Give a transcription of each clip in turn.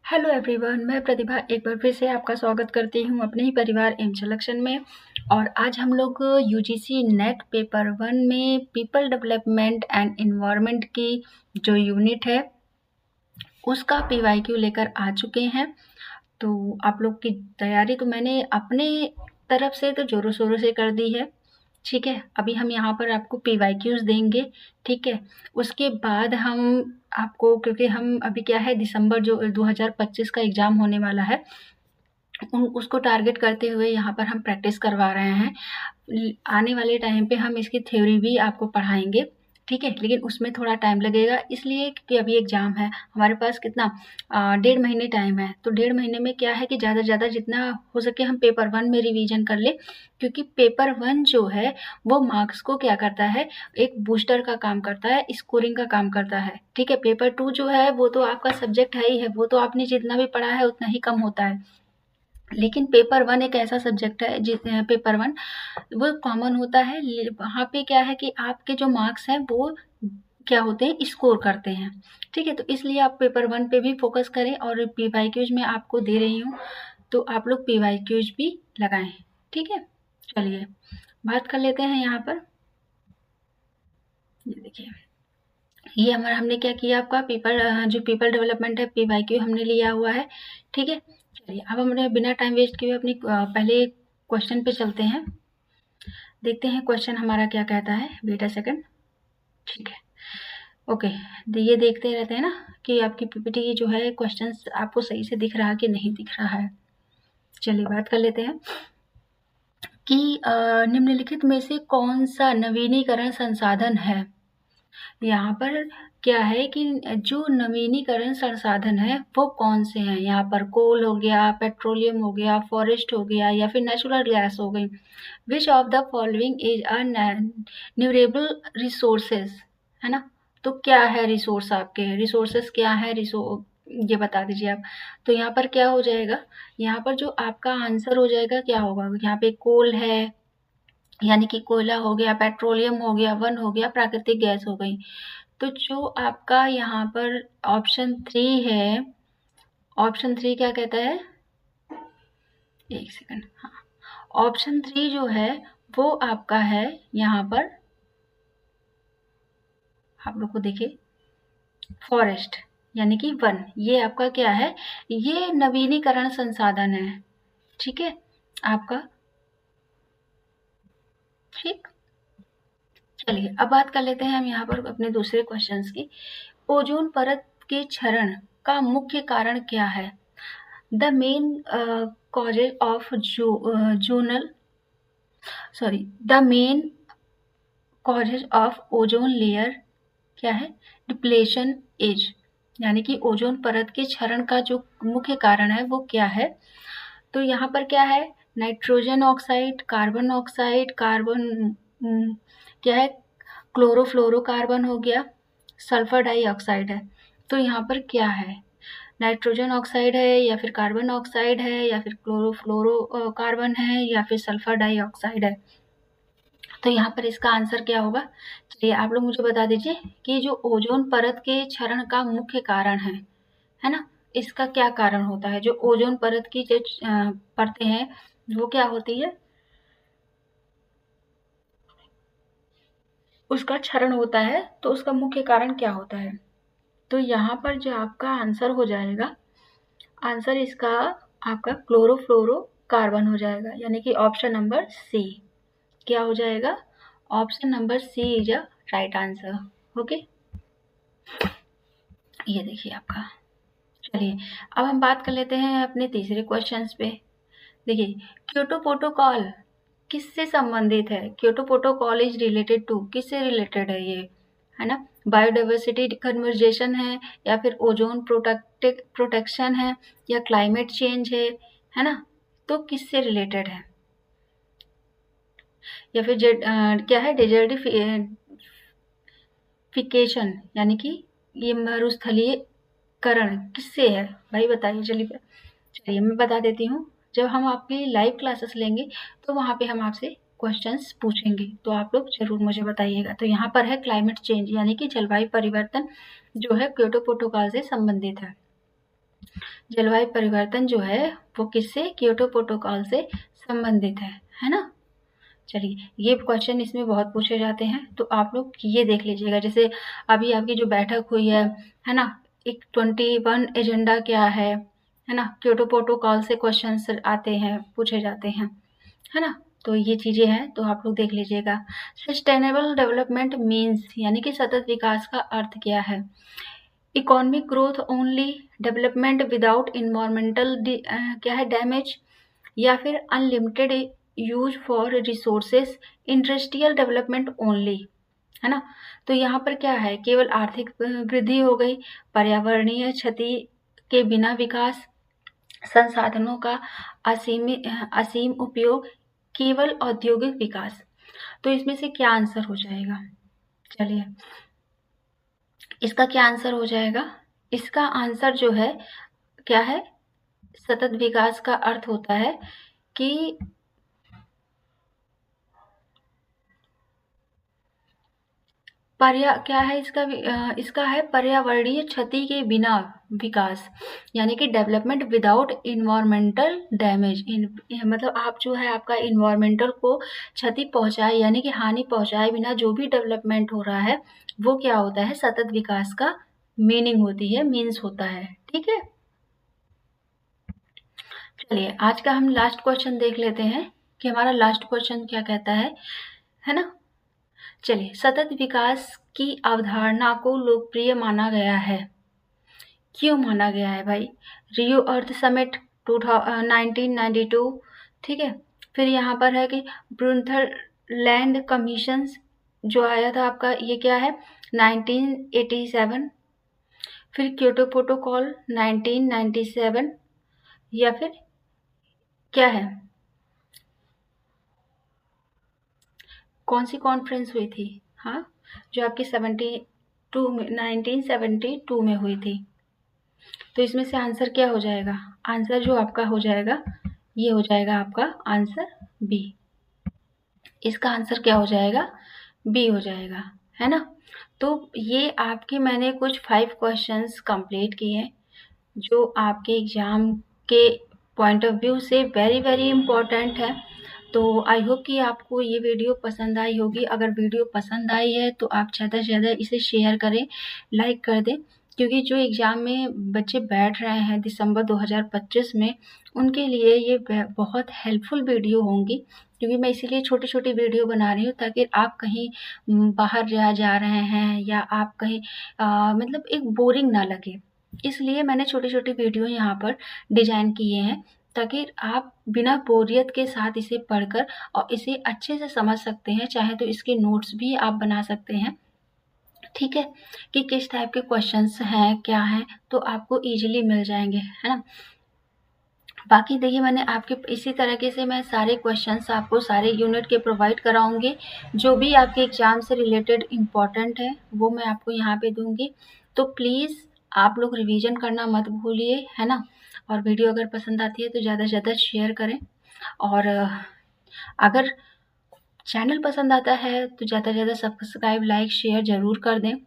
Hello everyone, मैं प्रतिभा एक बार फिर से आपका स्वागत करती हूँ अपने ही परिवार एम सिलेक्शन में। और आज हम लोग यूजीसी नेट पेपर 1 में पीपल डेवलपमेंट एंड एनवायरनमेंट की जो यूनिट है उसका पीवाईक्यू लेकर आ चुके हैं। तो आप लोग की तैयारी तो मैंने अपने तरफ से तो ज़ोरों शोरों से कर दी है। ठीक है, अभी हम यहाँ पर आपको पीवाईक्यूज़ देंगे। ठीक है, उसके बाद हम आपको, क्योंकि हम अभी क्या है, दिसंबर जो 2025 का एग्ज़ाम होने वाला है उसको टारगेट करते हुए यहाँ पर हम प्रैक्टिस करवा रहे हैं। आने वाले टाइम पे हम इसकी थ्योरी भी आपको पढ़ाएंगे। ठीक है, लेकिन उसमें थोड़ा टाइम लगेगा, इसलिए क्योंकि अभी एग्ज़ाम है हमारे पास। कितना 1.5 महीने टाइम है, तो 1.5 महीने में क्या है कि ज़्यादा से ज़्यादा जितना हो सके हम पेपर 1 में रिवीजन कर ले, क्योंकि पेपर 1 जो है वो मार्क्स को क्या करता है, एक बूस्टर का काम करता है, स्कोरिंग का काम करता है। ठीक है, पेपर 2 जो है वो तो आपका सब्जेक्ट है ही है, वो तो आपने जितना भी पढ़ा है उतना ही कम होता है। लेकिन पेपर 1 एक ऐसा सब्जेक्ट है पेपर 1 वो कॉमन होता है। वहाँ पे क्या है कि आपके जो मार्क्स हैं वो क्या होते हैं, स्कोर करते हैं। ठीक है, तो इसलिए आप पेपर 1 पे भी फोकस करें, और पीवाईक्यूज में आपको दे रही हूँ तो आप लोग पीवाईक्यूज भी लगाएं। ठीक है, चलिए बात कर लेते हैं यहाँ पर। ये देखिए, ये हमारा हमने क्या किया, आपका जो पीपल डेवलपमेंट है पीवाईक्यू हमने लिया हुआ है। ठीक है, चलिए अब हमने बिना टाइम वेस्ट किए अपनी पहले क्वेश्चन पे चलते हैं। देखते हैं क्वेश्चन हमारा क्या कहता है। Wait a second. ठीक है, ओके। ये देखते रहते हैं ना कि आपकी पीपीटी जो है क्वेश्चंस आपको सही से दिख रहा है कि नहीं दिख रहा है। चलिए बात कर लेते हैं कि निम्नलिखित में से कौन सा नवीनीकरण संसाधन है। यहाँ पर क्या है कि जो नवीनीकरण संसाधन है वो कौन से हैं। यहाँ पर कोल हो गया, पेट्रोलियम हो गया, फॉरेस्ट हो गया, या फिर नेचुरल गैस हो गई। Which of the following is a Neurable resources, है ना। तो क्या है रिसोर्स, आपके रिसोर्सेज क्या है, ये बता दीजिए आप। तो यहाँ पर क्या हो जाएगा, यहाँ पर जो आपका आंसर हो जाएगा क्या होगा, यहाँ पे कोल है यानी कि कोयला हो गया, पेट्रोलियम हो गया, वन हो गया, प्राकृतिक गैस हो गई। तो जो आपका यहाँ पर ऑप्शन 3 है, ऑप्शन 3 क्या कहता है, एक सेकंड, हाँ, ऑप्शन 3 जो है वो आपका है यहाँ पर, आप लोग को देखिए, फॉरेस्ट यानी कि वन, ये आपका क्या है, ये नवीनीकरण संसाधन है। ठीक है आपका, ठीक। चलिए अब बात कर लेते हैं हम यहाँ पर अपने दूसरे क्वेश्चंस की। ओजोन परत के क्षरण का मुख्य कारण क्या है। The main causes of the main causes of ozone layer क्या है, डिप्लेशन एज, यानी कि ओजोन परत के क्षरण का जो मुख्य कारण है वो क्या है। तो यहाँ पर क्या है, नाइट्रोजन ऑक्साइड, कार्बन ऑक्साइड, क्या है, क्लोरोफ्लोरोकार्बन हो गया, सल्फर डाइऑक्साइड है। तो यहाँ पर क्या है, नाइट्रोजन ऑक्साइड है, या फिर कार्बन ऑक्साइड है, या फिर क्लोरोफ्लोरो कार्बन है, या फिर सल्फर डाइऑक्साइड है। तो यहाँ पर इसका आंसर क्या होगा। चलिए आप लोग मुझे बता दीजिए कि जो ओजोन परत के क्षरण का मुख्य कारण है ना, इसका क्या कारण होता है। जो ओजोन परत की जो परतें हैं वो क्या होती है, उसका क्षरण होता है, तो उसका मुख्य कारण क्या होता है। तो यहाँ पर जो आपका आंसर हो जाएगा, आंसर इसका आपका क्लोरोफ्लोरो कार्बन हो जाएगा, यानी कि ऑप्शन नंबर सी। क्या हो जाएगा, option number C is a right answer. Okay, ये देखिए आपका। चलिए अब हम बात कर लेते हैं अपने तीसरे क्वेश्चंस पे। देखिए, क्योटो प्रोटोकॉल किससे संबंधित है। Kyoto protocol is related to, किससे रिलेटेड है ये, है ना। बायोडाइवर्सिटी कन्वर्जेशन है, या फिर ओजोन प्रोटेक्शन है, या क्लाइमेट चेंज है ना। तो किससे रिलेटेड है, या फिर क्या है, डेजर्टिफिकेशन, यानी कि ये मरुस्थलीकरण किससे है भाई, बताइए। चलिए मैं बता देती हूँ। जब हम आपकी लाइव क्लासेस लेंगे तो वहाँ पे हम आपसे क्वेश्चंस पूछेंगे, तो आप लोग जरूर मुझे बताइएगा। तो यहाँ पर है क्लाइमेट चेंज, यानी कि जलवायु परिवर्तन जो है क्योटो प्रोटोकॉल से संबंधित है। जलवायु परिवर्तन जो है वो किससे, क्योटो प्रोटोकॉल से संबंधित है ना। चलिए, ये क्वेश्चन इसमें बहुत पूछे जाते हैं, तो आप लोग ये देख लीजिएगा। जैसे अभी आपकी जो बैठक हुई है ना, एक 21 एजेंडा क्या है ना, क्योटो प्रोटोकॉल से क्वेश्चंस आते हैं, पूछे जाते हैं, है ना। तो ये चीज़ें हैं, तो आप लोग देख लीजिएगा। सस्टेनेबल डेवलपमेंट मीन्स यानी कि सतत विकास का अर्थ क्या है। Economic growth only, development without environmental क्या है, डैमेज, या फिर unlimited use for resources, industrial development only, है ना। तो यहाँ पर क्या है, केवल आर्थिक वृद्धि हो गई, पर्यावरणीय क्षति के बिना विकास, संसाधनों का असीम उपयोग, केवल औद्योगिक विकास। तो इसमें से क्या आंसर हो जाएगा, चलिए इसका क्या आंसर हो जाएगा। इसका आंसर जो है क्या है, सतत विकास का अर्थ होता है कि क्या है इसका है पर्यावरणीय क्षति के बिना विकास, यानी कि डेवलपमेंट विदाउट इन्वायरमेंटल डैमेज। मतलब आप जो है आपका इन्वायरमेंटल को क्षति पहुंचाए, यानी कि हानि पहुंचाए बिना जो भी डेवलपमेंट हो रहा है वो क्या होता है, सतत विकास का मीनिंग होती है, मीन्स होता है। ठीक है, चलिए आज का हम लास्ट क्वेश्चन देख लेते हैं कि हमारा लास्ट क्वेश्चन क्या कहता है ना। चलिए, सतत विकास की अवधारणा को लोकप्रिय माना गया है। क्यों माना गया है भाई, रियो अर्थ समिट 1992, ठीक है। फिर यहाँ पर है कि ब्रुंथरलैंड कमीशन जो आया था आपका, ये क्या है 1987, फिर क्योटो प्रोटोकॉल 1997, या फिर क्या है, कौन सी कॉन्फ्रेंस हुई थी, हाँ, जो आपकी 1972 में हुई थी। तो इसमें से आंसर क्या हो जाएगा, आंसर जो आपका हो जाएगा ये हो जाएगा आपका आंसर बी। इसका आंसर क्या हो जाएगा, बी हो जाएगा, है ना। तो ये आपके मैंने कुछ 5 क्वेश्चंस कंप्लीट किए जो आपके एग्जाम के पॉइंट ऑफ व्यू से वेरी वेरी इम्पोर्टेंट है। तो आई होप कि आपको ये वीडियो पसंद आई होगी। अगर वीडियो पसंद आई है तो आप ज़्यादा से ज़्यादा इसे शेयर करें, लाइक कर दें, क्योंकि जो एग्ज़ाम में बच्चे बैठ रहे हैं दिसंबर 2025 में, उनके लिए ये बहुत हेल्पफुल वीडियो होंगी। क्योंकि मैं इसीलिए छोटी छोटी वीडियो बना रही हूँ ताकि आप कहीं बाहर जा रहे हैं या आप कहीं मतलब एक बोरिंग ना लगे, इसलिए मैंने छोटी छोटी वीडियो यहाँ पर डिजाइन किए हैं ताकि आप बिना बोरियत के साथ इसे पढ़कर और इसे अच्छे से समझ सकते हैं। चाहे तो इसके नोट्स भी आप बना सकते हैं, ठीक है, कि किस टाइप के क्वेश्चंस हैं क्या हैं, तो आपको इजीली मिल जाएंगे, है ना। बाकी देखिए, मैंने आपके इसी तरीके से मैं सारे क्वेश्चंस आपको सारे यूनिट के प्रोवाइड कराऊंगी, जो भी आपके एग्जाम से रिलेटेड इम्पॉर्टेंट है वो मैं आपको यहाँ पे दूंगी। तो प्लीज़ आप लोग रिवीजन करना मत भूलिए, है ना। और वीडियो अगर पसंद आती है तो ज़्यादा से ज़्यादा शेयर करें, और अगर चैनल पसंद आता है तो ज़्यादा से ज़्यादा सब्सक्राइब लाइक शेयर ज़रूर कर दें,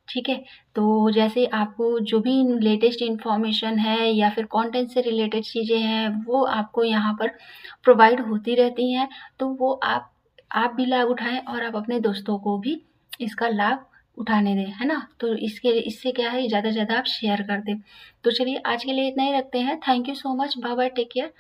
ठीक है। तो जैसे आपको जो भी लेटेस्ट इन्फॉर्मेशन है या फिर कंटेंट से रिलेटेड चीज़ें हैं वो आपको यहाँ पर प्रोवाइड होती रहती हैं, तो वो आप भी लाभ उठाएं और आप अपने दोस्तों को भी इसका लाभ उठाने दें, है ना। तो इससे क्या है, ज़्यादा से ज़्यादा आप शेयर कर दें। तो चलिए आज के लिए इतना ही रखते हैं। Thank you so much, bye bye, take care.